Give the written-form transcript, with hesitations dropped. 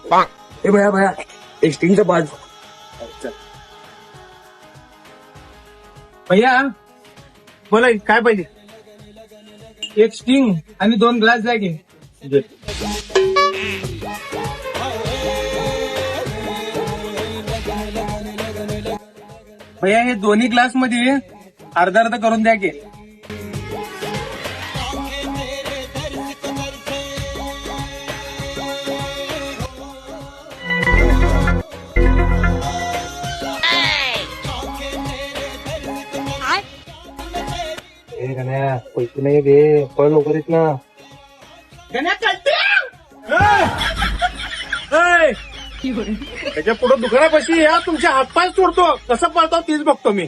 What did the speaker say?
ए भया भया एक स्टिंगचा बाज. भैया बोला काय पाहिजे. एक स्टिंग आणि 2 ग्लास द्या की. भैया हे दोन्ही ग्लास मध्ये अर्धा अर्धा करून द्या की. पैसे नाही दे पण लवकर येत ना. त्याच्या पुढे दुकानापाशी या तुमच्या हातपाय सोडतो. कसं पळतो तीच बघतो मी.